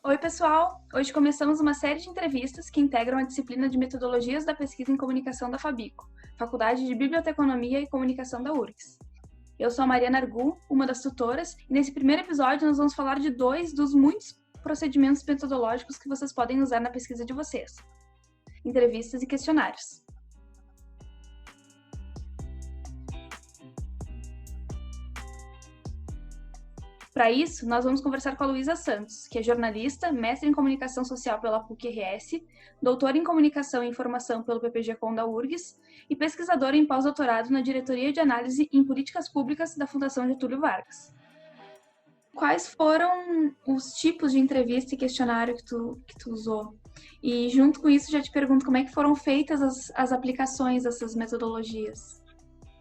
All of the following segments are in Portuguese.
Oi, pessoal! Hoje começamos uma série de entrevistas que integram a disciplina de Metodologias da Pesquisa em Comunicação da FABICO, Faculdade de Biblioteconomia e Comunicação da URGS. Eu sou a Mariana Argu, uma das tutoras, e nesse primeiro episódio nós vamos falar de 2 dos muitos procedimentos metodológicos que vocês podem usar na pesquisa de vocês: entrevistas e questionários. Para isso, nós vamos conversar com a Luísa Santos, que é jornalista, mestre em Comunicação Social pela PUC-RS, doutora em Comunicação e Informação pelo PPG-Com da URGS e pesquisadora em pós-doutorado na Diretoria de Análise em Políticas Públicas da Fundação Getúlio Vargas. Quais foram os tipos de entrevista e questionário que tu usou? E junto com isso, já te pergunto como é que foram feitas as aplicações dessas metodologias.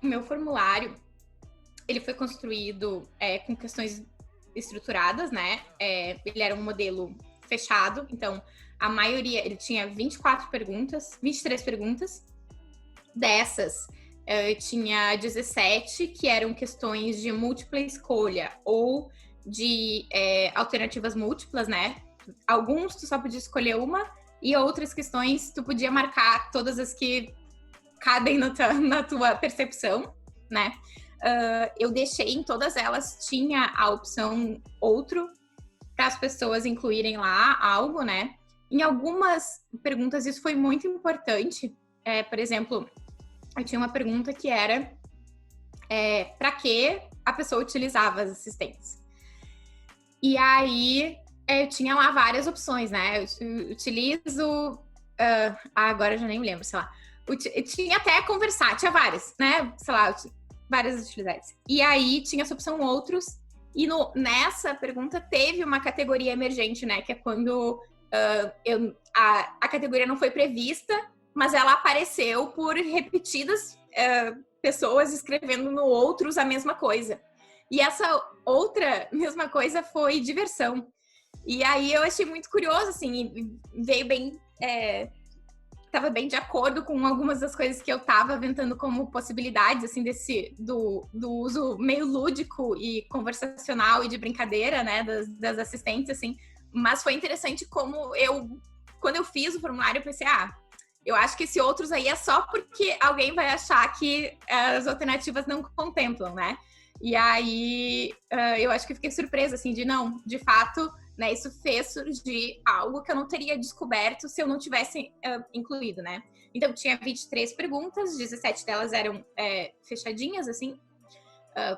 O meu formulário, ele foi construído com questões estruturadas, né? Ele era um modelo fechado, então a maioria, ele tinha 23 perguntas. Dessas, tinha 17 que eram questões de múltipla escolha ou de alternativas múltiplas, né? Alguns tu só podia escolher uma e outras questões tu podia marcar todas as que cabem na tua percepção, né? Eu deixei em todas elas, tinha a opção outro para as pessoas incluírem lá algo, né? Em algumas perguntas isso foi muito importante. Por exemplo, eu tinha uma pergunta que era para que a pessoa utilizava as assistentes. E aí eu tinha lá várias opções, né? Eu utilizo... agora eu já nem me lembro, sei lá. Tinha até conversar, tinha várias, né? Sei lá, várias utilidades. E aí tinha essa opção outros, e nessa pergunta teve uma categoria emergente, né? Que é quando a categoria não foi prevista, mas ela apareceu por repetidas pessoas escrevendo no outros a mesma coisa. E essa outra mesma coisa foi diversão. E aí eu achei muito curioso, assim, e veio bem... estava bem de acordo com algumas das coisas que eu estava aventando como possibilidades, assim, do uso meio lúdico e conversacional e de brincadeira, né, das assistentes, assim. Mas foi interessante como quando eu fiz o formulário, eu pensei, eu acho que esse outros aí é só porque alguém vai achar que as alternativas não contemplam, né? E aí eu acho que fiquei surpresa, assim, de fato... Né, isso fez surgir algo que eu não teria descoberto se eu não tivesse incluído, né? Então, tinha 23 perguntas, 17 delas eram fechadinhas, assim,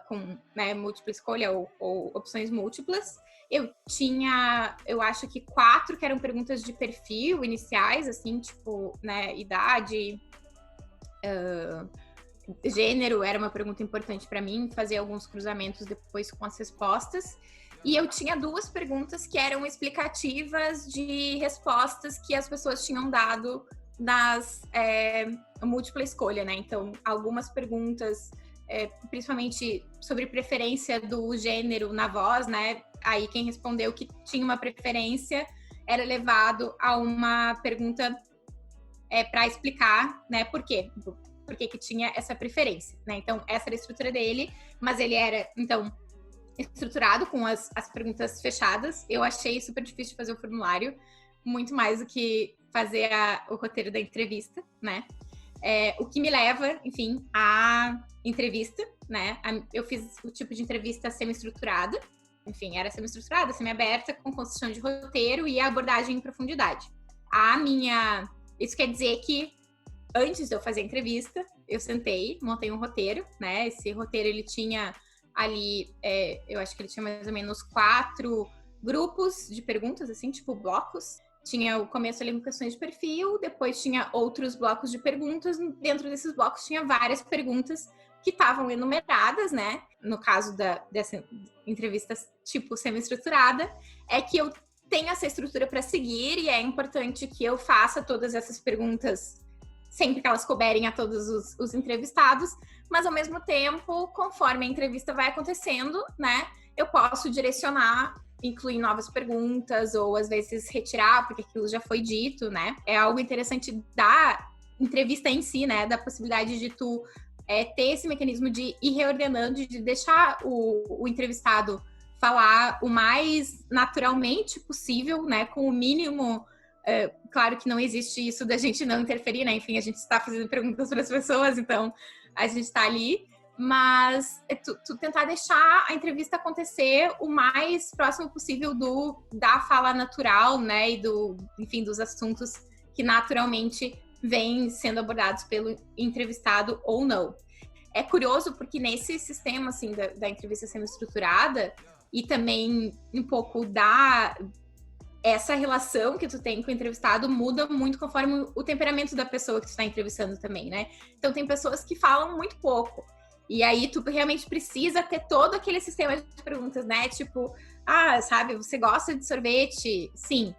com múltipla escolha ou opções múltiplas. Eu tinha, eu acho que 4 que eram perguntas de perfil iniciais, assim, tipo, né, idade, gênero era uma pergunta importante para mim, fazer alguns cruzamentos depois com as respostas. E eu tinha 2 perguntas que eram explicativas de respostas que as pessoas tinham dado nas múltipla escolha, né? Então, algumas perguntas, principalmente sobre preferência do gênero na voz, né? Aí quem respondeu que tinha uma preferência era levado a uma pergunta para explicar, né? Por quê? Por que tinha essa preferência, né? Então, essa era a estrutura dele, mas ele era, então... estruturado com as perguntas fechadas. Eu achei super difícil de fazer o formulário, muito mais do que fazer o roteiro da entrevista, né? O que me leva, enfim, à entrevista, né? Eu fiz o tipo de entrevista semi-estruturada, enfim, era semi-estruturada, semi-aberta, com construção de roteiro e abordagem em profundidade. Isso quer dizer que antes de eu fazer a entrevista, eu sentei, montei um roteiro, né? Esse roteiro, ele tinha ali, eu acho que ele tinha mais ou menos 4 grupos de perguntas, assim, tipo blocos. Tinha o começo ali com questões de perfil, depois tinha outros blocos de perguntas. Dentro desses blocos tinha várias perguntas que estavam enumeradas, né? No caso dessa entrevista tipo semi-estruturada, é que eu tenho essa estrutura para seguir e é importante que eu faça todas essas perguntas sempre que elas couberem a todos os entrevistados, mas ao mesmo tempo, conforme a entrevista vai acontecendo, né, eu posso direcionar, incluir novas perguntas ou às vezes retirar, porque aquilo já foi dito, né? É algo interessante da entrevista em si, né, da possibilidade de tu ter esse mecanismo de ir reordenando, de deixar o entrevistado falar o mais naturalmente possível, né? Com o mínimo. Claro que não existe isso da gente não interferir, né? Enfim, a gente está fazendo perguntas para as pessoas, então a gente está ali. Mas tu tentar deixar a entrevista acontecer o mais próximo possível da fala natural, né? E enfim, dos assuntos que naturalmente vêm sendo abordados pelo entrevistado ou não. É curioso porque nesse sistema, assim, da entrevista sendo estruturada e também um pouco essa relação que tu tem com o entrevistado muda muito conforme o temperamento da pessoa que tu está entrevistando também, né? Então tem pessoas que falam muito pouco. E aí tu realmente precisa ter todo aquele sistema de perguntas, né? Tipo, sabe, você gosta de sorvete? Sim.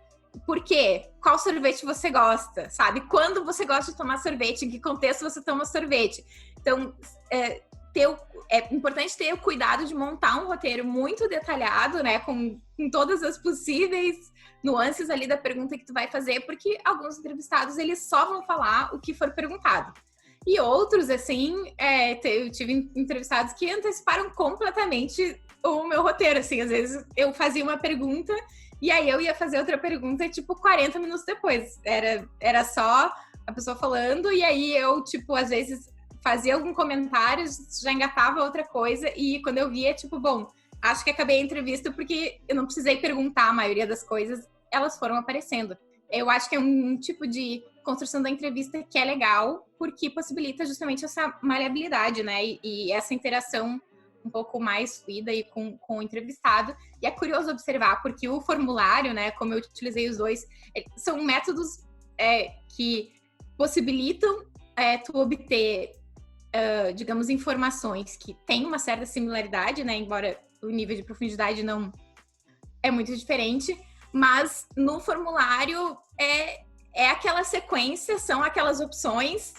Por quê? Qual sorvete você gosta? Sabe? Quando você gosta de tomar sorvete? Em que contexto você toma sorvete? Então, é importante ter o cuidado de montar um roteiro muito detalhado, né? Com todas as possíveis nuances ali da pergunta que tu vai fazer, porque alguns entrevistados, eles só vão falar o que for perguntado. E outros, assim, eu tive entrevistados que anteciparam completamente o meu roteiro, assim. Às vezes eu fazia uma pergunta e aí eu ia fazer outra pergunta, tipo, 40 minutos depois. Era só a pessoa falando e aí eu, tipo, às vezes fazia algum comentário, já engatava outra coisa e quando eu via, tipo, bom, acho que acabei a entrevista porque eu não precisei perguntar a maioria das coisas, elas foram aparecendo. Eu acho que é um tipo de construção da entrevista que é legal, porque possibilita justamente essa maleabilidade, né? E essa interação um pouco mais fluida e com o entrevistado. E é curioso observar, porque o formulário, né, como eu utilizei os dois, são métodos que possibilitam tu obter, digamos, informações que têm uma certa similaridade, né? Embora o nível de profundidade não é muito diferente, mas no formulário é aquela sequência, são aquelas opções,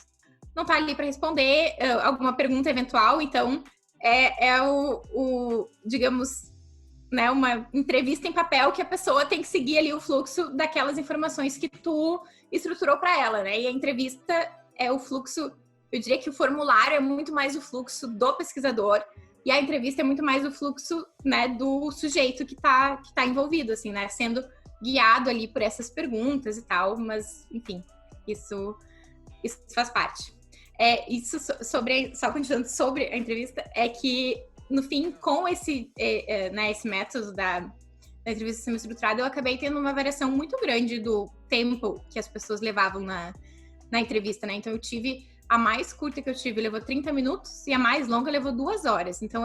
não tá ali para responder alguma pergunta eventual, então digamos, né, uma entrevista em papel que a pessoa tem que seguir ali o fluxo daquelas informações que tu estruturou para ela, né? E a entrevista é o fluxo, eu diria que o formulário é muito mais o fluxo do pesquisador e a entrevista é muito mais o fluxo, né, do sujeito que tá envolvido, assim, né, sendo guiado ali por essas perguntas e tal, mas, enfim, isso faz parte. Só continuando sobre a entrevista, é que, no fim, com esse método da entrevista semi-estruturada, eu acabei tendo uma variação muito grande do tempo que as pessoas levavam na entrevista, né? Então, a mais curta que eu tive levou 30 minutos e a mais longa levou 2 horas. Então,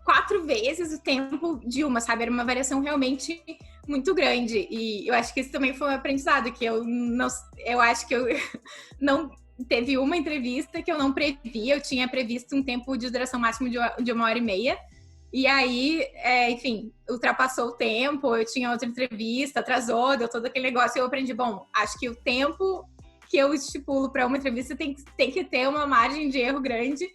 4 vezes o tempo de uma, sabe? Era uma variação realmente muito grande. E eu acho que isso também foi um aprendizado, que eu acho que eu não teve uma entrevista que eu não previ. Eu tinha previsto um tempo de duração máximo de 1h30. E aí, enfim, ultrapassou o tempo, eu tinha outra entrevista, atrasou, deu todo aquele negócio e eu aprendi, bom, acho que o tempo que eu estipulo para uma entrevista tem que ter uma margem de erro grande,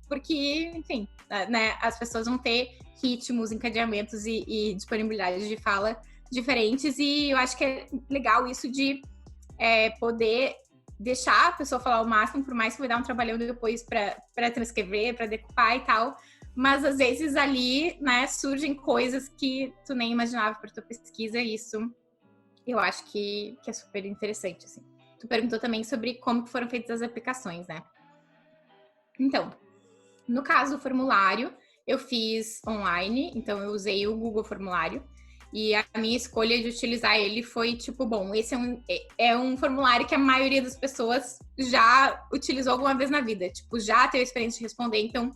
porque, enfim, né, as pessoas vão ter ritmos, encadeamentos e disponibilidade de fala diferentes, e eu acho que é legal isso de poder deixar a pessoa falar o máximo, por mais que vai dar um trabalhão depois para transcrever, para decupar e tal, mas às vezes ali, né, surgem coisas que tu nem imaginava para tua pesquisa, e isso eu acho que é super interessante, assim. Tu perguntou também sobre como foram feitas as aplicações, né? Então, no caso do formulário, eu fiz online, então eu usei o Google Formulário, e a minha escolha de utilizar ele foi tipo, bom, esse é um formulário que a maioria das pessoas já utilizou alguma vez na vida, tipo, já teve experiência de responder, então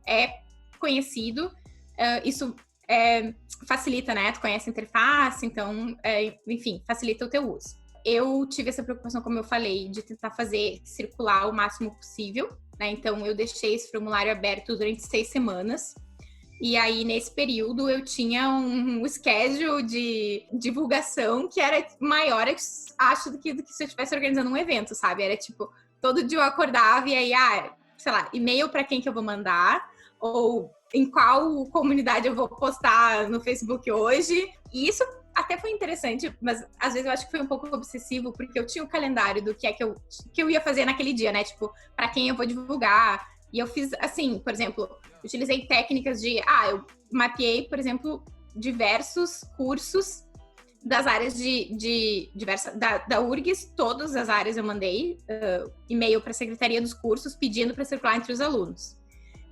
é conhecido, isso facilita, né? Tu conhece a interface, então, enfim, facilita o teu uso. Eu tive essa preocupação, como eu falei, de tentar fazer circular o máximo possível, né? Então, eu deixei esse formulário aberto durante 6 semanas. E aí, nesse período, eu tinha um schedule de divulgação que era maior, acho, do que se eu estivesse organizando um evento, sabe? Era tipo, todo dia eu acordava e aí, sei lá, e-mail para quem que eu vou mandar, ou em qual comunidade eu vou postar no Facebook hoje. E isso até foi interessante, mas às vezes eu acho que foi um pouco obsessivo, porque eu tinha o calendário do que eu ia fazer naquele dia, né? Tipo, para quem eu vou divulgar, E eu fiz, assim, por exemplo, utilizei técnicas eu mapeei, por exemplo, diversos cursos das áreas da URGS, todas as áreas eu mandei e-mail para a Secretaria dos Cursos pedindo para circular entre os alunos.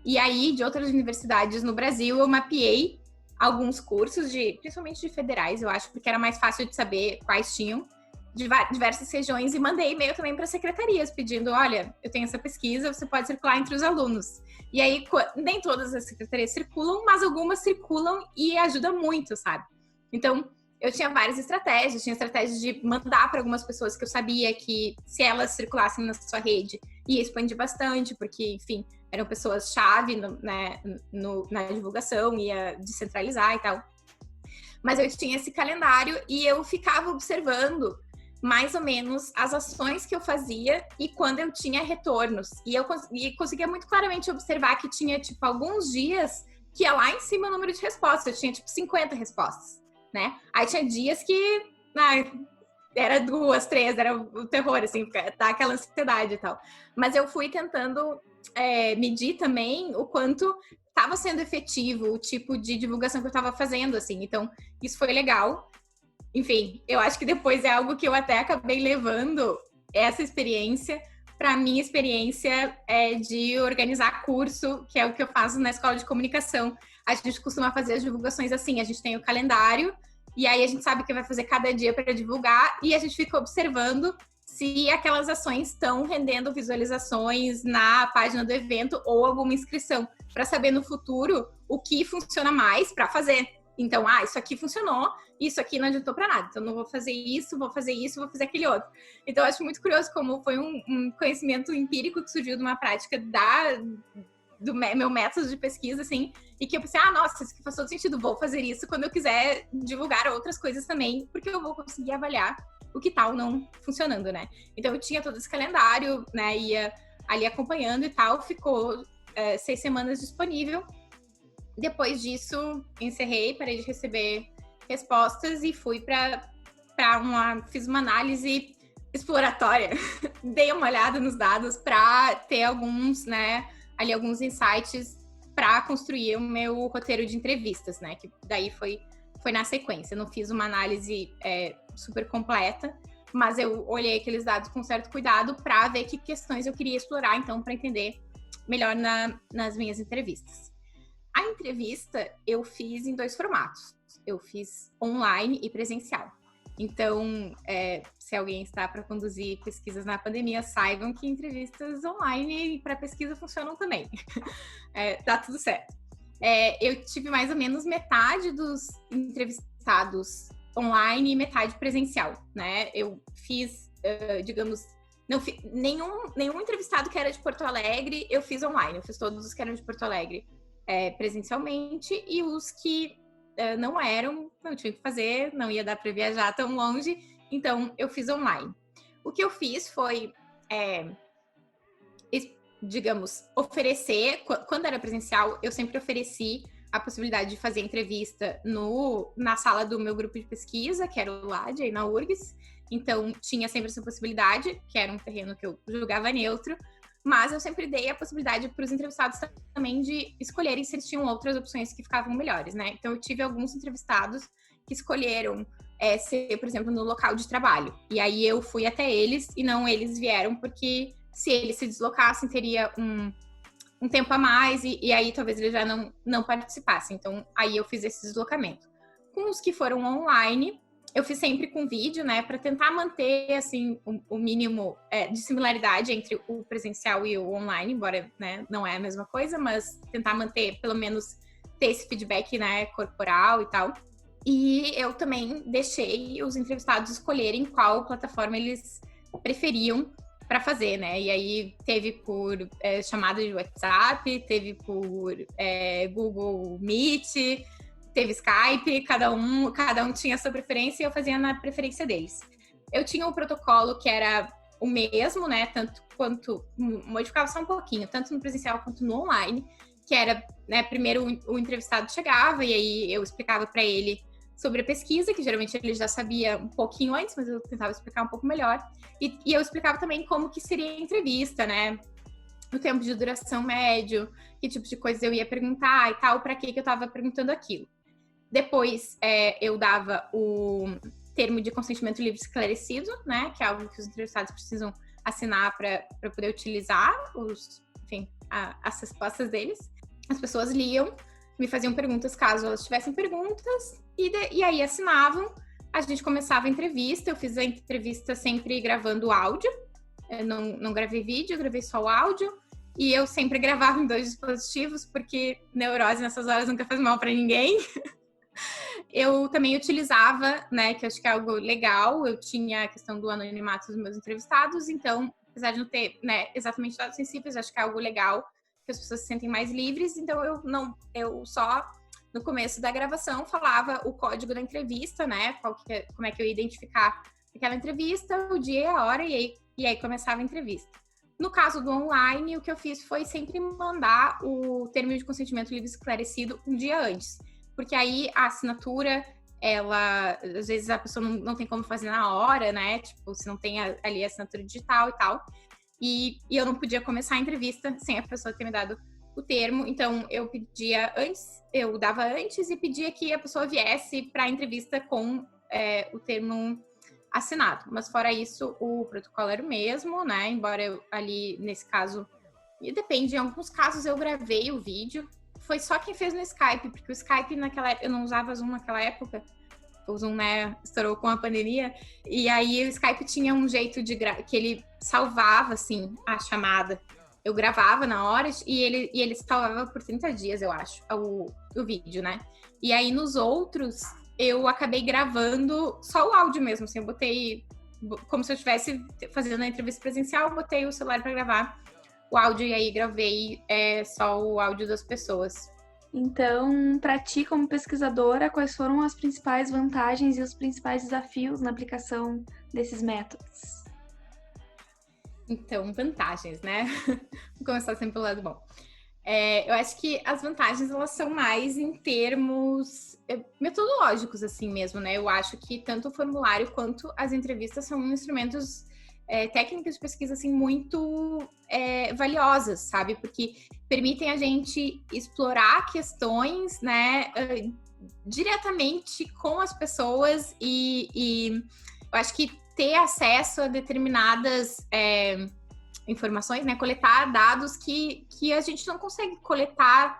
E aí, de outras universidades no Brasil, eu mapeei alguns cursos, principalmente de federais, eu acho, porque era mais fácil de saber quais tinham, de diversas regiões, e mandei e-mail também para secretarias, pedindo, olha, eu tenho essa pesquisa, você pode circular entre os alunos. E aí, nem todas as secretarias circulam, mas algumas circulam e ajuda muito, sabe? Então, eu tinha várias estratégias. Tinha estratégias de mandar para algumas pessoas que eu sabia que, se elas circulassem na sua rede, ia expandir bastante, porque, enfim, eram pessoas-chave na divulgação, ia descentralizar e tal. Mas eu tinha esse calendário e eu ficava observando mais ou menos as ações que eu fazia e quando eu tinha retornos. E eu conseguia muito claramente observar que tinha, tipo, alguns dias que ia lá em cima o número de respostas. Eu tinha, tipo, 50 respostas, né? Aí tinha dias que era 2, 3, era o terror, assim, tá aquela ansiedade e tal. Mas eu fui tentando medir também o quanto estava sendo efetivo o tipo de divulgação que eu estava fazendo, assim. Então, isso foi legal. Enfim, eu acho que depois é algo que eu até acabei levando essa experiência para minha experiência de organizar curso, que é o que eu faço na escola de comunicação. A gente costuma fazer as divulgações assim, a gente tem o calendário, e aí a gente sabe que vai fazer cada dia para divulgar, e a gente fica observando se aquelas ações estão rendendo visualizações na página do evento ou alguma inscrição, para saber no futuro o que funciona mais para fazer. Então, isso aqui funcionou, isso aqui não adiantou para nada. Então, não vou fazer isso, vou fazer aquele outro. Então, eu acho muito curioso como foi um conhecimento empírico que surgiu de uma prática do meu método de pesquisa, assim, e que eu pensei, nossa, isso aqui faz todo sentido, vou fazer isso quando eu quiser divulgar outras coisas também, porque eu vou conseguir avaliar o que tal não funcionando, né? Então, eu tinha todo esse calendário, né, ia ali acompanhando e tal, ficou 6 semanas disponível. Depois disso, encerrei, parei de receber respostas e fui fiz uma análise exploratória. Dei uma olhada nos dados para ter alguns insights para construir o meu roteiro de entrevistas, né? Que daí foi na sequência. Eu não fiz uma análise super completa, mas eu olhei aqueles dados com certo cuidado para ver que questões eu queria explorar, então, para entender melhor nas minhas entrevistas. A entrevista eu fiz em 2 formatos. Eu fiz online e presencial. Então, se alguém está para conduzir pesquisas na pandemia, saibam que entrevistas online para pesquisa funcionam também. Tá tudo certo. Eu tive mais ou menos metade dos entrevistados online e metade presencial, né? Eu fiz, não fiz nenhum entrevistado que era de Porto Alegre, eu fiz online. Eu fiz todos os que eram de Porto Alegre presencialmente, e os que não tinha que fazer, não ia dar para viajar tão longe, então eu fiz online. O que eu fiz foi, oferecer, quando era presencial, eu sempre ofereci a possibilidade de fazer entrevista na sala do meu grupo de pesquisa, que era o LAD, aí na URGS, então tinha sempre essa possibilidade, que era um terreno que eu julgava neutro, mas eu sempre dei a possibilidade para os entrevistados também de escolherem se eles tinham outras opções que ficavam melhores, né? Então, eu tive alguns entrevistados que escolheram ser, por exemplo, no local de trabalho. E aí, eu fui até eles e não eles vieram, porque se eles se deslocassem, teria um tempo a mais e aí talvez eles já não participassem. Então, aí eu fiz esse deslocamento. Com os que foram online, eu fiz sempre com vídeo, né, para tentar manter, assim, o mínimo de similaridade entre o presencial e o online, embora, né, não é a mesma coisa, mas tentar manter, pelo menos, ter esse feedback, né, corporal e tal. E eu também deixei os entrevistados escolherem qual plataforma eles preferiam para fazer, né, e aí teve por chamada de WhatsApp, teve por Google Meet, teve Skype, cada um tinha a sua preferência e eu fazia na preferência deles. Eu tinha um protocolo que era o mesmo, né, tanto quanto, modificava só um pouquinho, tanto no presencial quanto no online, que era, né, primeiro o entrevistado chegava e aí eu explicava para ele sobre a pesquisa, que geralmente ele já sabia um pouquinho antes, mas eu tentava explicar um pouco melhor, e eu explicava também como que seria a entrevista, né, o tempo de duração médio, que tipo de coisa eu ia perguntar e tal, para que eu estava perguntando aquilo. Depois, eu dava o termo de consentimento livre esclarecido, né, que é algo que os entrevistados precisam assinar para poder utilizar as respostas deles. As pessoas liam, me faziam perguntas caso elas tivessem perguntas, e aí assinavam. A gente começava a entrevista. Eu fiz a entrevista sempre gravando áudio. Eu não gravei vídeo, eu gravei só o áudio. E eu sempre gravava em 2 dispositivos, porque neurose nessas horas nunca faz mal para ninguém. Eu também utilizava, né, que eu acho que é algo legal, eu tinha a questão do anonimato dos meus entrevistados, então, apesar de não ter, né, exatamente dados sensíveis, acho que é algo legal, que as pessoas se sentem mais livres, então eu só, no começo da gravação, falava o código da entrevista, né, como é que eu ia identificar aquela entrevista, o dia e a hora, e aí começava a entrevista. No caso do online, o que eu fiz foi sempre mandar o termo de consentimento livre esclarecido um dia antes, porque aí a assinatura, ela, às vezes a pessoa não tem como fazer na hora, né? Tipo, se não tem ali a assinatura digital e tal. E eu não podia começar a entrevista sem a pessoa ter me dado o termo. Então, eu pedia antes, eu dava antes e pedia que a pessoa viesse para a entrevista com o termo assinado. Mas fora isso, o protocolo era o mesmo, né? Embora eu ali, nesse caso, e depende, em alguns casos eu gravei o vídeo. Foi só quem fez no Skype, porque o Skype naquela época, eu não usava Zoom naquela época, o Zoom, né, estourou com a pandemia, e aí o Skype tinha um jeito que ele salvava, assim, a chamada. Eu gravava na hora e ele salvava por 30 dias, eu acho, o vídeo, né? E aí nos outros, eu acabei gravando só o áudio mesmo, assim, eu botei, como se eu estivesse fazendo a entrevista presencial, eu botei o celular para gravar o áudio e aí gravei só o áudio das pessoas. Então, para ti, como pesquisadora, quais foram as principais vantagens e os principais desafios na aplicação desses métodos? Então, vantagens, né? Vou começar sempre pelo lado bom. Eu acho que as vantagens, elas são mais em termos metodológicos, assim mesmo, né? Eu acho que tanto o formulário quanto as entrevistas são instrumentos técnicas de pesquisa, assim, muito valiosas, sabe? Porque permitem a gente explorar questões, né, diretamente com as pessoas e eu acho que ter acesso a determinadas informações, né, coletar dados que a gente não consegue coletar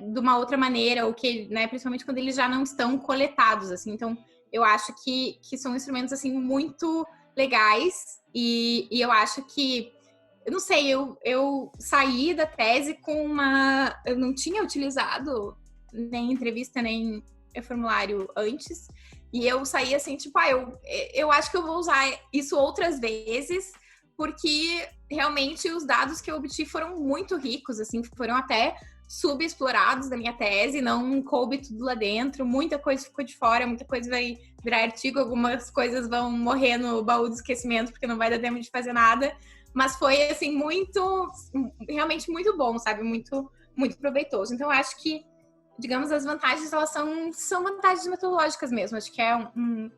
de uma outra maneira, ou que, né, principalmente quando eles já não estão coletados, assim. Então, eu acho que são instrumentos, assim, muito legais e eu acho que, eu não sei, eu saí da tese com eu não tinha utilizado nem entrevista, nem formulário antes, e eu saí assim, tipo, eu acho que eu vou usar isso outras vezes, porque realmente os dados que eu obtive foram muito ricos, assim, foram até subexplorados da minha tese, não coube tudo lá dentro, muita coisa ficou de fora, muita coisa vai virar artigo, algumas coisas vão morrer no baú do esquecimento, porque não vai dar tempo de fazer nada, mas foi, assim, realmente muito bom, sabe, muito, muito proveitoso. Então, eu acho que, digamos, as vantagens, elas são vantagens metodológicas mesmo, acho que é um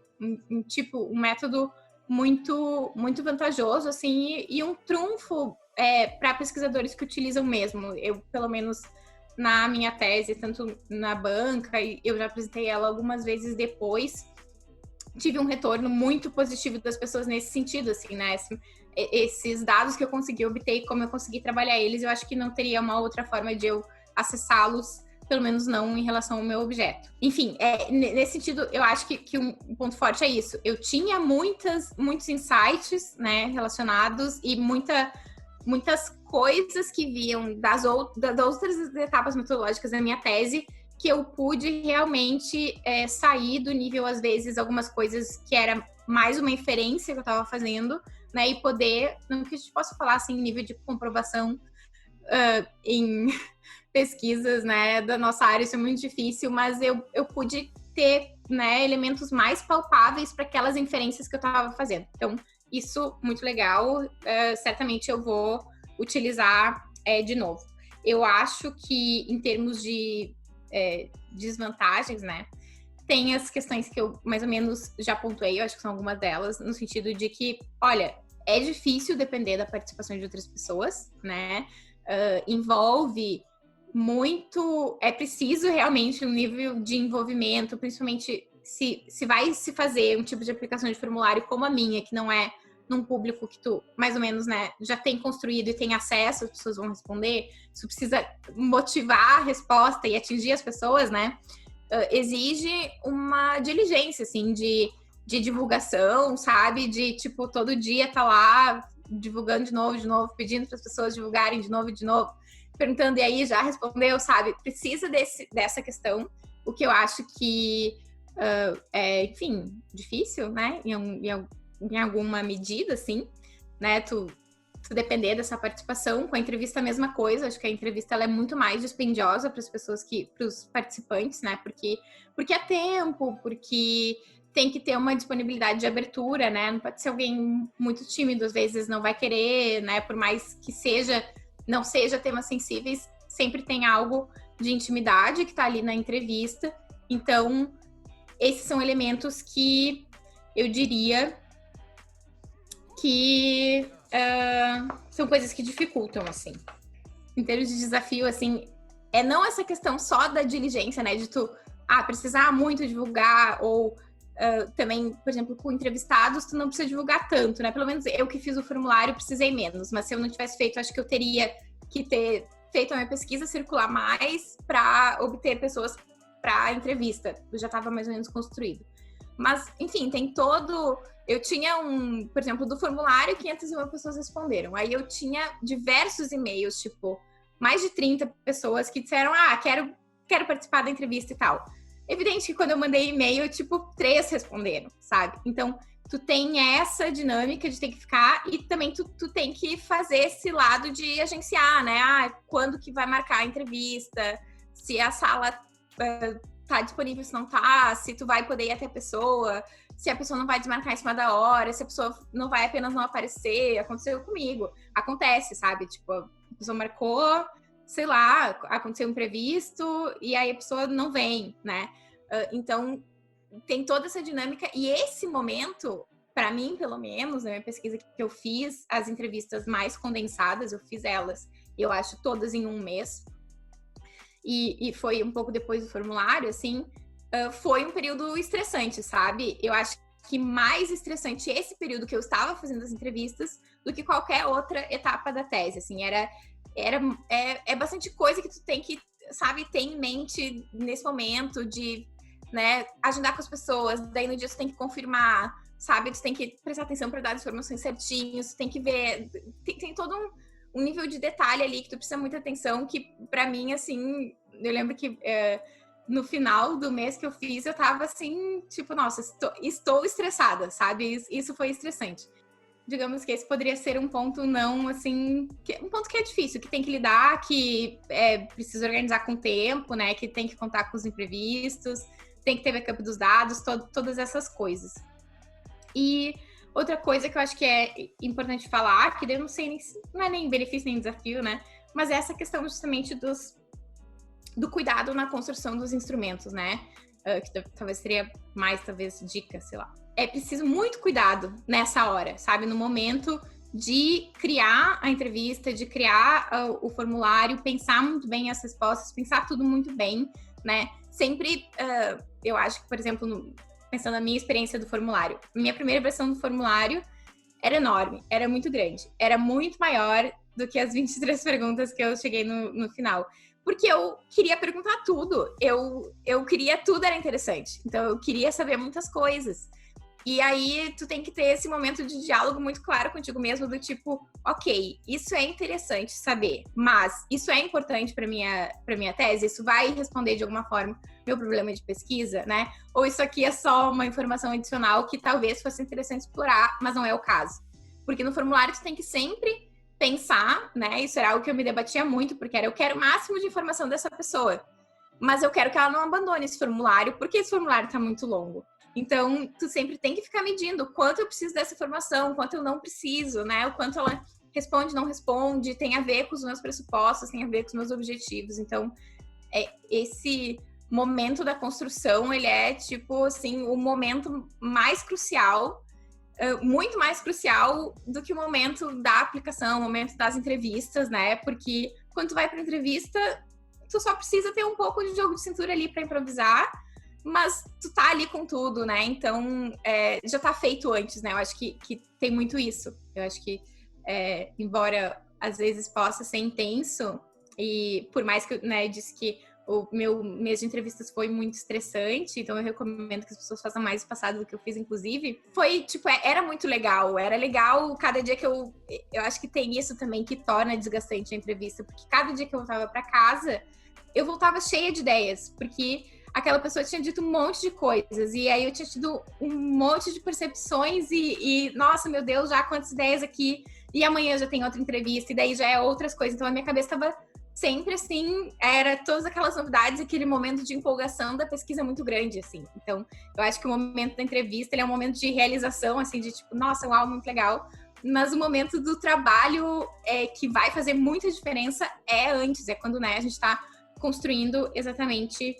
método muito, muito vantajoso, assim, e um trunfo para pesquisadores que utilizam mesmo. Eu, pelo menos, na minha tese, tanto na banca, e eu já apresentei ela algumas vezes depois, tive um retorno muito positivo das pessoas nesse sentido, assim, né? Esses dados que eu consegui obter e como eu consegui trabalhar eles, eu acho que não teria uma outra forma de eu acessá-los, pelo menos não em relação ao meu objeto. Enfim, nesse sentido, eu acho que um ponto forte é isso. Eu tinha muitos insights, né, relacionados e muitas coisas que viam das outras etapas metodológicas da minha tese, que eu pude realmente sair do nível, às vezes, algumas coisas que era mais uma inferência que eu estava fazendo, né, e poder, não que a gente possa falar assim, nível de comprovação em pesquisas, né, da nossa área, isso é muito difícil, mas eu pude ter, né, elementos mais palpáveis para aquelas inferências que eu estava fazendo. Então, isso muito legal, certamente eu vou utilizar de novo. Eu acho que em termos de desvantagens, né, tem as questões que eu mais ou menos já pontuei, eu acho que são algumas delas, no sentido de que, olha, é difícil depender da participação de outras pessoas, né? Envolve muito, é preciso realmente um nível de envolvimento, principalmente se vai se fazer um tipo de aplicação de formulário como a minha, que não é num público que tu, mais ou menos, né, já tem construído e tem acesso, as pessoas vão responder, isso precisa motivar a resposta e atingir as pessoas, né, exige uma diligência, assim, de divulgação, sabe, de, tipo, todo dia tá lá divulgando de novo, pedindo para as pessoas divulgarem de novo, perguntando, e aí já respondeu, sabe, precisa dessa questão, o que eu acho que é, enfim, difícil, né, em alguma medida, assim, né, tu depender dessa participação. Com a entrevista a mesma coisa, acho que a entrevista ela é muito mais dispendiosa para as pessoas para os participantes, né, porque é tempo, porque tem que ter uma disponibilidade de abertura, né, não pode ser alguém muito tímido, às vezes não vai querer, né, por mais que não seja temas sensíveis, sempre tem algo de intimidade que tá ali na entrevista, então esses são elementos que eu diria que são coisas que dificultam, assim. Em termos de desafio, assim, não essa questão só da diligência, né? De tu precisar muito divulgar, ou também, por exemplo, com entrevistados, tu não precisa divulgar tanto, né? Pelo menos eu que fiz o formulário precisei menos, mas se eu não tivesse feito, acho que eu teria que ter feito a minha pesquisa circular mais para obter pessoas para a entrevista. Eu já estava mais ou menos construído. Mas, enfim, tem todo... Eu tinha por exemplo, do formulário, 501 pessoas responderam. Aí eu tinha diversos e-mails, tipo, mais de 30 pessoas que disseram, quero participar da entrevista e tal. Evidente que quando eu mandei e-mail, tipo, 3 responderam, sabe? Então, tu tem essa dinâmica de ter que ficar e também tu tem que fazer esse lado de agenciar, né? Quando que vai marcar a entrevista, se a sala tá disponível, se não tá, se tu vai poder ir até a pessoa, se a pessoa não vai desmarcar em cima da hora, se a pessoa não vai apenas não aparecer. Aconteceu comigo. Acontece, sabe? Tipo, a pessoa marcou, sei lá, aconteceu um imprevisto e aí a pessoa não vem, né? Então, tem toda essa dinâmica. E esse momento, para mim, pelo menos, na minha pesquisa que eu fiz, as entrevistas mais condensadas, eu fiz elas, eu acho, todas em um mês. E foi um pouco depois do formulário, assim, foi um período estressante, sabe? Eu acho que mais estressante esse período que eu estava fazendo as entrevistas do que qualquer outra etapa da tese, assim, é bastante coisa que tu tem que, sabe, ter em mente nesse momento de, né, agendar com as pessoas, daí no dia tu tem que confirmar, sabe, tu tem que prestar atenção para dar as informações certinhas, tu tem que ver, tem todo um nível de detalhe ali que tu precisa muita atenção, que pra mim, assim, eu lembro que no final do mês que eu fiz, eu tava assim, tipo, nossa, estou estressada, sabe? Isso foi estressante. Digamos que esse poderia ser um ponto não, assim, um ponto que é difícil, que tem que lidar, que precisa organizar com o tempo, né? Que tem que contar com os imprevistos, tem que ter backup dos dados, todas essas coisas. E outra coisa que eu acho que é importante falar, que eu não sei nem, não é nem benefício nem desafio, né? Mas é essa questão justamente do cuidado na construção dos instrumentos, né? Que talvez seria mais, talvez, dica, sei lá. É preciso muito cuidado nessa hora, sabe? No momento de criar a entrevista, de criar o formulário, pensar muito bem as respostas, pensar tudo muito bem, né? Sempre, eu acho que, por exemplo, pensando na minha experiência do formulário, minha primeira versão do formulário era enorme, era muito grande, era muito maior do que as 23 perguntas que eu cheguei no final. Porque eu queria perguntar tudo, eu queria tudo, era interessante. Então, eu queria saber muitas coisas. E aí, tu tem que ter esse momento de diálogo muito claro contigo mesmo, do tipo, ok, isso é interessante saber, mas isso é importante para minha tese? Isso vai responder de alguma forma meu problema de pesquisa, né? Ou isso aqui é só uma informação adicional que talvez fosse interessante explorar, mas não é o caso. Porque no formulário tu tem que sempre pensar, né? Isso era algo que eu me debatia muito, porque eu quero o máximo de informação dessa pessoa, mas eu quero que ela não abandone esse formulário, porque esse formulário está muito longo. Então, tu sempre tem que ficar medindo o quanto eu preciso dessa informação, o quanto eu não preciso, né? O quanto ela responde, não responde, tem a ver com os meus pressupostos, tem a ver com os meus objetivos. Então, esse momento da construção, ele é, tipo, assim, o momento mais crucial muito mais crucial do que o momento da aplicação, o momento das entrevistas, né? Porque quando tu vai para entrevista, tu só precisa ter um pouco de jogo de cintura ali para improvisar, mas tu tá ali com tudo, né? Então, já tá feito antes, né? Eu acho que tem muito isso. Eu acho que, embora às vezes possa ser intenso, e por mais que eu disse que o meu mês de entrevistas foi muito estressante, então eu recomendo que as pessoas façam mais o passado do que eu fiz, inclusive. Foi, era muito legal. Era legal cada dia que eu acho que tem isso também que torna desgastante a entrevista, porque cada dia que eu voltava para casa, eu voltava cheia de ideias, porque aquela pessoa tinha dito um monte de coisas, e aí eu tinha tido um monte de percepções e nossa, meu Deus, já quantas ideias aqui, e amanhã já tem outra entrevista, e daí já é outras coisas. Então a minha cabeça estava sempre, assim, era todas aquelas novidades, aquele momento de empolgação da pesquisa muito grande, assim. Então, eu acho que o momento da entrevista, ele é um momento de realização, assim, de tipo, nossa, uau, muito legal. Mas o momento do trabalho que vai fazer muita diferença é antes, é quando, né, a gente está construindo exatamente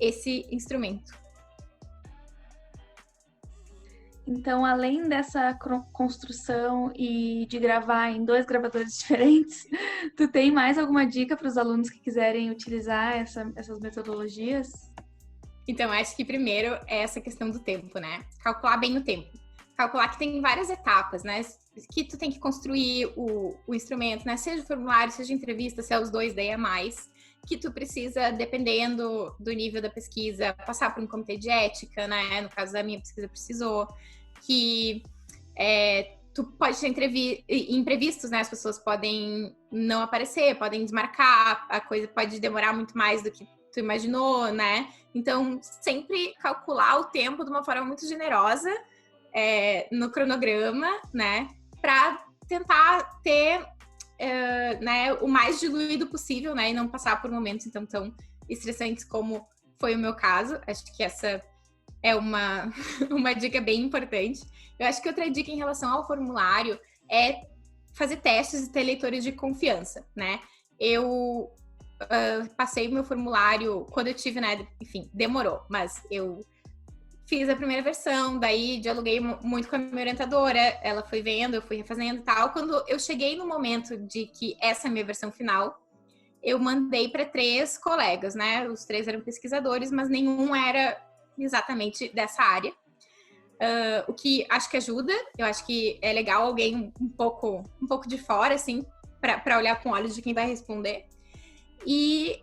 esse instrumento. Então, além dessa construção e de gravar em 2 gravadores diferentes, tu tem mais alguma dica para os alunos que quiserem utilizar essas metodologias? Então, acho que primeiro é essa questão do tempo, né? Calcular bem o tempo. Calcular que tem várias etapas, né? Que tu tem que construir o instrumento, né? Seja formulário, seja entrevista, se é os dois, daí é mais. Que tu precisa, dependendo do nível da pesquisa, passar por um comitê de ética, né? No caso da minha pesquisa, precisou. Que tu pode ter imprevistos, né? As pessoas podem não aparecer, podem desmarcar, a coisa pode demorar muito mais do que tu imaginou, né? Então, sempre calcular o tempo de uma forma muito generosa no cronograma, né? Para tentar ter né, o mais diluído possível, né? E não passar por momentos então tão estressantes como foi o meu caso. Acho que essa é uma dica bem importante. Eu acho que outra dica em relação ao formulário é fazer testes e ter leitores de confiança, né? Eu passei o meu formulário quando eu tive, né? Enfim, demorou, mas eu fiz a primeira versão, daí dialoguei muito com a minha orientadora, ela foi vendo, eu fui refazendo e tal. Quando eu cheguei no momento de que essa é a minha versão final, eu mandei para 3 colegas, né? Os 3 eram pesquisadores, mas nenhum era exatamente dessa área. O que acho que ajuda, eu acho que é legal alguém um pouco de fora, assim, para olhar com olhos de quem vai responder. E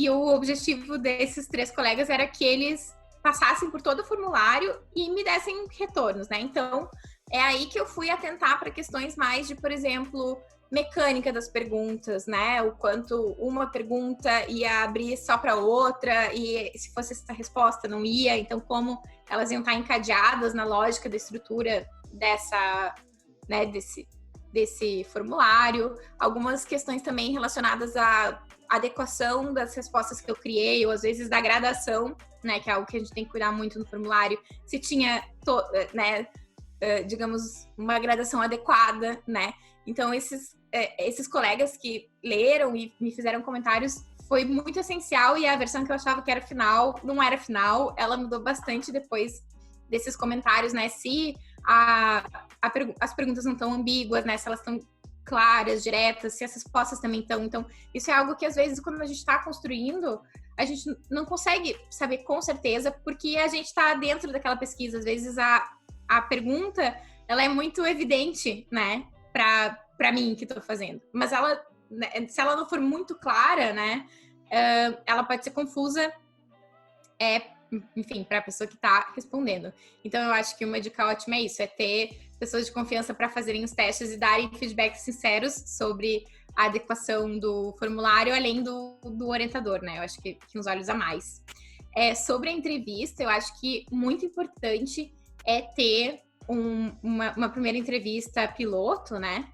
o objetivo desses 3 colegas era que eles passassem por todo o formulário e me dessem retornos, né? Então, é aí que eu fui atentar para questões mais de, por exemplo, mecânica das perguntas, né? O quanto uma pergunta ia abrir só para outra e se fosse essa resposta não ia, então como elas iam estar encadeadas na lógica da estrutura dessa, né, desse formulário. Algumas questões também relacionadas à adequação das respostas que eu criei, ou às vezes da gradação, né, que é algo que a gente tem que cuidar muito no formulário, se tinha, né, digamos, uma gradação adequada, né? Então, esses colegas que leram e me fizeram comentários foi muito essencial, e a versão que eu achava que era final, não era final, ela mudou bastante depois desses comentários, né? Se as perguntas não estão ambíguas, né? Se elas estão claras, diretas, se as respostas também estão. Então, isso é algo que, às vezes, quando a gente está construindo, a gente não consegue saber com certeza, porque a gente está dentro daquela pesquisa. Às vezes, a pergunta, ela é muito evidente, né, para mim que estou fazendo. Mas ela, se ela não for muito clara, né, ela pode ser confusa, enfim, para a pessoa que está respondendo. Então, eu acho que uma dica ótima é isso, é ter pessoas de confiança para fazerem os testes e darem feedbacks sinceros sobre a adequação do formulário, além do orientador, né? Eu acho que uns olhos a mais. Sobre a entrevista, eu acho que muito importante é ter uma primeira entrevista piloto, né?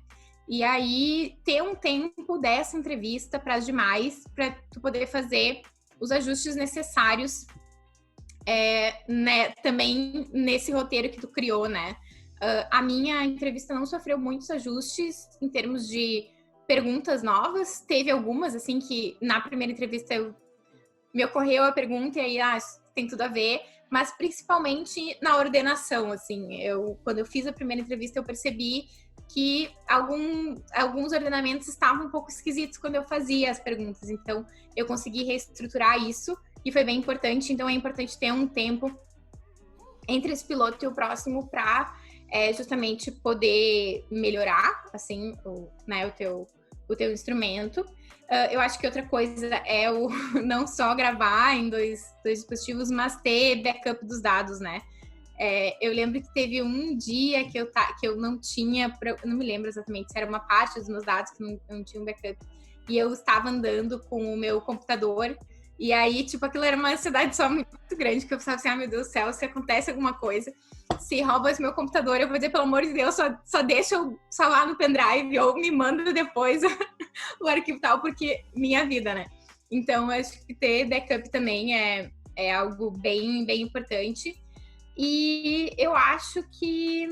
E aí, ter um tempo dessa entrevista para as demais, para tu poder fazer os ajustes necessários né, também nesse roteiro que tu criou, né? A minha entrevista não sofreu muitos ajustes em termos de perguntas novas. Teve algumas, assim, que na primeira entrevista me ocorreu a pergunta e aí, tem tudo a ver. mas principalmente na ordenação, assim. Quando eu fiz a primeira entrevista, eu percebi que alguns ordenamentos estavam um pouco esquisitos quando eu fazia as perguntas. Então, eu consegui reestruturar isso e foi bem importante. Então, é importante ter um tempo entre esse piloto e o próximo para justamente poder melhorar, assim, o teu instrumento. Eu acho que outra coisa é não só gravar em dois dispositivos, mas ter backup dos dados, né? Eu lembro que teve um dia que eu não tinha, não me lembro exatamente se era uma parte dos meus dados que eu não tinha um backup, e eu estava andando com o meu computador, e aí, tipo, aquilo era uma ansiedade só muito grande, que eu pensava assim, meu Deus do céu, se acontece alguma coisa, se rouba esse meu computador, eu vou dizer, pelo amor de Deus, só deixa eu salvar no pendrive, ou me manda depois o arquivo tal, porque minha vida, né? Então, acho que ter backup também é algo bem, bem importante. E eu acho que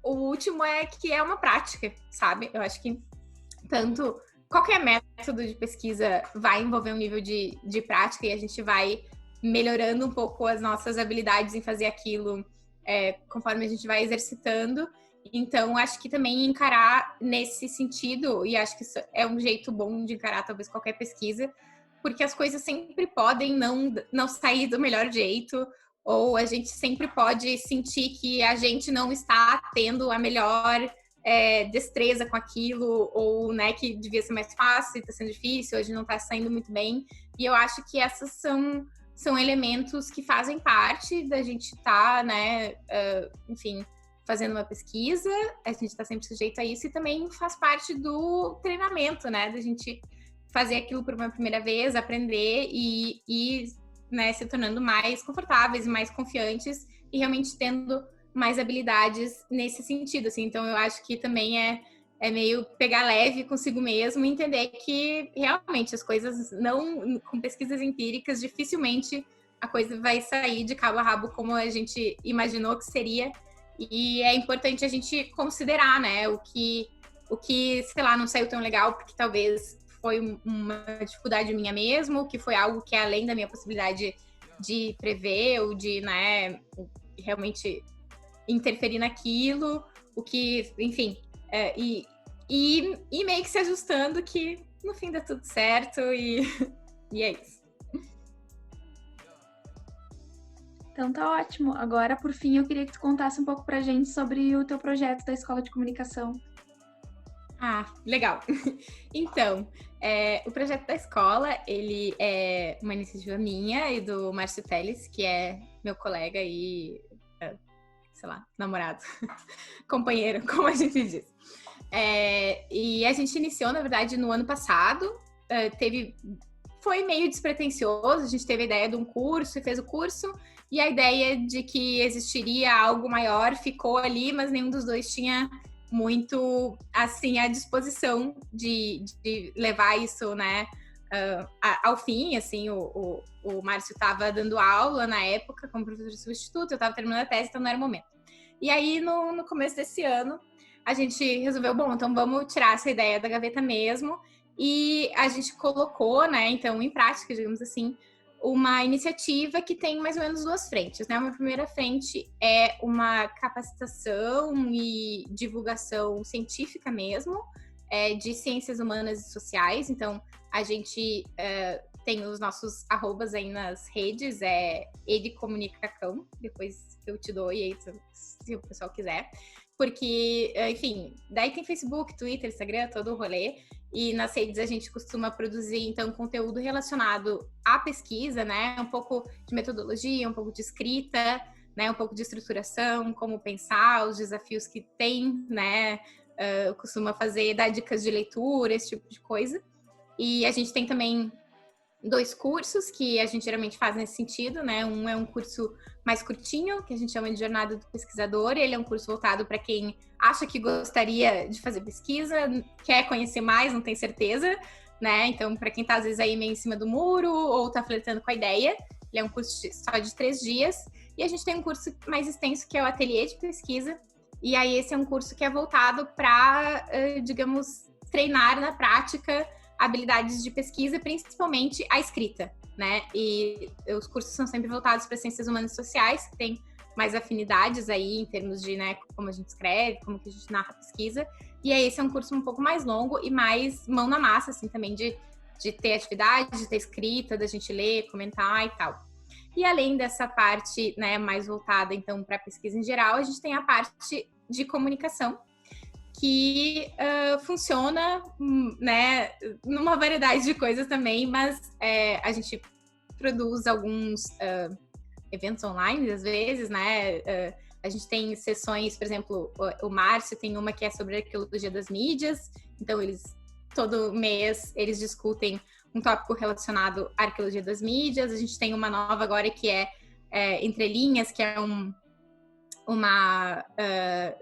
o último é que é uma prática, sabe? Eu acho que tanto qualquer método de pesquisa vai envolver um nível de prática, e a gente vai melhorando um pouco as nossas habilidades em fazer aquilo conforme a gente vai exercitando. Então, acho que também encarar nesse sentido, e acho que isso é um jeito bom de encarar talvez qualquer pesquisa, porque as coisas sempre podem não sair do melhor jeito, ou a gente sempre pode sentir que a gente não está tendo a melhor destreza com aquilo, ou, né, que devia ser mais fácil, está sendo difícil, hoje não está saindo muito bem. E eu acho que essas são elementos que fazem parte da gente estar, né, enfim, fazendo uma pesquisa, a gente está sempre sujeito a isso, e também faz parte do treinamento, né, da gente fazer aquilo por uma primeira vez, aprender e né, se tornando mais confortáveis e mais confiantes, e realmente tendo mais habilidades nesse sentido, assim. Então, eu acho que também é meio pegar leve consigo mesmo e entender que realmente as coisas não, com pesquisas empíricas, dificilmente a coisa vai sair de cabo a rabo como a gente imaginou que seria, e é importante a gente considerar, né, o que, sei lá, não saiu tão legal, porque talvez foi uma dificuldade minha mesmo, que foi algo que é além da minha possibilidade de prever ou de, né, realmente interferir naquilo, o que, enfim, e meio que se ajustando, que no fim dá tudo certo, e é isso. Então tá ótimo. Agora, por fim, eu queria que tu contasse um pouco pra gente sobre o teu projeto da Escola de Comunicação. Ah, legal. Então, o projeto da escola, ele é uma iniciativa minha e do Márcio Teles, que é meu colega e, sei lá, namorado, companheiro, como a gente diz. E a gente iniciou, na verdade, no ano passado. Foi meio despretensioso, a gente teve a ideia de um curso e fez o curso, e a ideia de que existiria algo maior ficou ali, mas nenhum dos dois tinha muito, assim, à disposição de levar isso, né, ao fim, assim. O Márcio estava dando aula na época como professor substituto, eu estava terminando a tese, então não era o momento. E aí, no começo desse ano, a gente resolveu, bom, então vamos tirar essa ideia da gaveta mesmo, e a gente colocou, né, então, em prática, digamos assim, uma iniciativa que tem mais ou menos duas frentes, né? Uma primeira frente é uma capacitação e divulgação científica mesmo, de ciências humanas e sociais. Então, a gente tem os nossos arrobas aí nas redes, edcomunicação, depois eu te dou, e aí se o pessoal quiser. Porque, enfim, daí tem Facebook, Twitter, Instagram, todo o rolê. E nas redes a gente costuma produzir, então, conteúdo relacionado à pesquisa, né? Um pouco de metodologia, um pouco de escrita, né? Um pouco de estruturação, como pensar, os desafios que tem, né? Costuma dar dicas de leitura, esse tipo de coisa. E a gente tem também 2 cursos que a gente geralmente faz nesse sentido, né? Um é um curso mais curtinho, que a gente chama de Jornada do Pesquisador. Ele é um curso voltado para quem acha que gostaria de fazer pesquisa, quer conhecer mais, não tem certeza, né? Então, para quem está às vezes aí meio em cima do muro ou está flertando com a ideia, ele é um curso só de 3 dias. E a gente tem um curso mais extenso, que é o Ateliê de Pesquisa. E aí esse é um curso que é voltado para, digamos, treinar na prática habilidades de pesquisa, principalmente a escrita. né? E os cursos são sempre voltados para ciências humanas e sociais, que tem mais afinidades aí em termos de, né, como a gente escreve, como que a gente narra a pesquisa. E aí esse é um curso um pouco mais longo e mais mão na massa, assim, também de ter atividade, de ter escrita, da gente ler, comentar e tal. E além dessa parte, né, mais voltada, então, para a pesquisa em geral, a gente tem a parte de comunicação, que funciona, né, numa variedade de coisas também, mas a gente produz alguns eventos online, às vezes, né, a gente tem sessões, por exemplo, o Márcio tem uma que é sobre a arqueologia das mídias, então todo mês eles discutem um tópico relacionado à arqueologia das mídias. A gente tem uma nova agora que é Entre Linhas, que é uma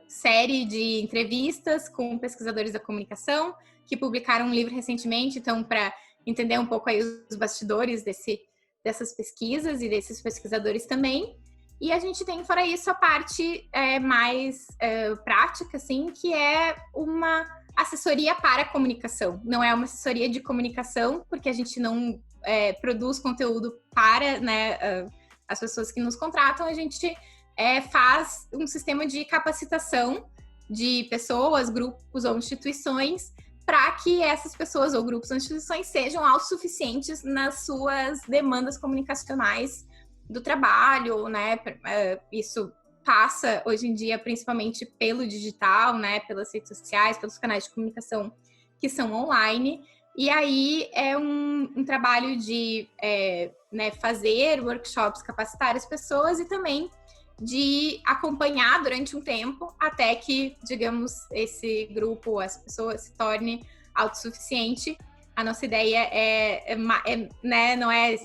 série de entrevistas com pesquisadores da comunicação que publicaram um livro recentemente, então, para entender um pouco aí os bastidores dessas pesquisas e desses pesquisadores também. E a gente tem, fora isso, a parte mais prática, assim, que é uma assessoria para a comunicação. Não é uma assessoria de comunicação, porque a gente não produz conteúdo para, né, as pessoas que nos contratam. A gente faz um sistema de capacitação de pessoas, grupos ou instituições para que essas pessoas ou grupos ou instituições sejam autossuficientes nas suas demandas comunicacionais do trabalho, né? Isso passa hoje em dia principalmente pelo digital, né? Pelas redes sociais, pelos canais de comunicação que são online. E aí é um trabalho de né, fazer workshops, capacitar as pessoas e também de acompanhar durante um tempo até que, digamos, esse grupo, as pessoas se torne autossuficiente. A nossa ideia né, não é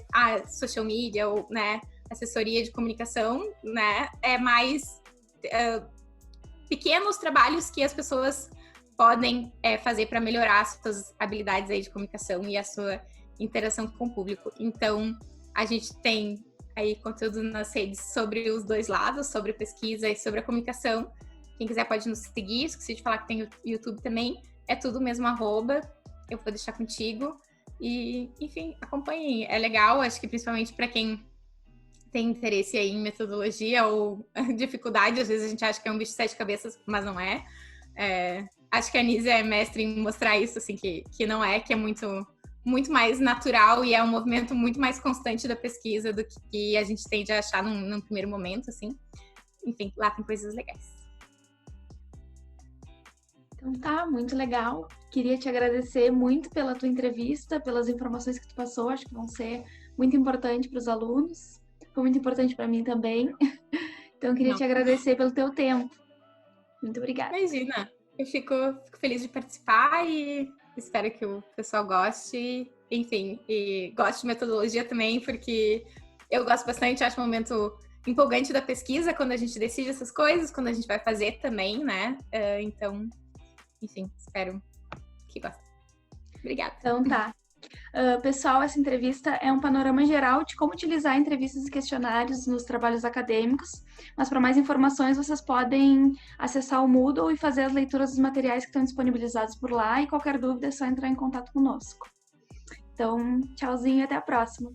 social media ou, né, assessoria de comunicação, né? É mais pequenos trabalhos que as pessoas podem fazer para melhorar as suas habilidades aí de comunicação e a sua interação com o público. Então, a gente tem aí conteúdo nas redes sobre os dois lados, sobre a pesquisa e sobre a comunicação. Quem quiser pode nos seguir, esqueci de falar que tem o YouTube também, é tudo mesmo @, eu vou deixar contigo. E, enfim, acompanhem, é legal, acho que principalmente para quem tem interesse aí em metodologia ou dificuldade, às vezes a gente acha que é um bicho de 7 cabeças, mas não é. Acho que a Anísia é mestre em mostrar isso, assim, que não é, que é muito mais natural e é um movimento muito mais constante da pesquisa do que a gente tende a achar num primeiro momento, assim. Enfim, lá tem coisas legais. Então tá, muito legal. Queria te agradecer muito pela tua entrevista, pelas informações que tu passou, acho que vão ser muito importantes para os alunos. Foi muito importante para mim também. Então queria te agradecer pelo teu tempo. Muito obrigada. Imagina, eu fico feliz de participar e espero que o pessoal goste, enfim, e goste de metodologia também, porque eu gosto bastante, acho um momento empolgante da pesquisa, quando a gente decide essas coisas, quando a gente vai fazer também, né? Então, enfim, espero que gostem. Obrigada. Então tá. Pessoal, essa entrevista é um panorama geral de como utilizar entrevistas e questionários nos trabalhos acadêmicos, mas para mais informações vocês podem acessar o Moodle e fazer as leituras dos materiais que estão disponibilizados por lá, e qualquer dúvida é só entrar em contato conosco. Então, tchauzinho e até a próxima!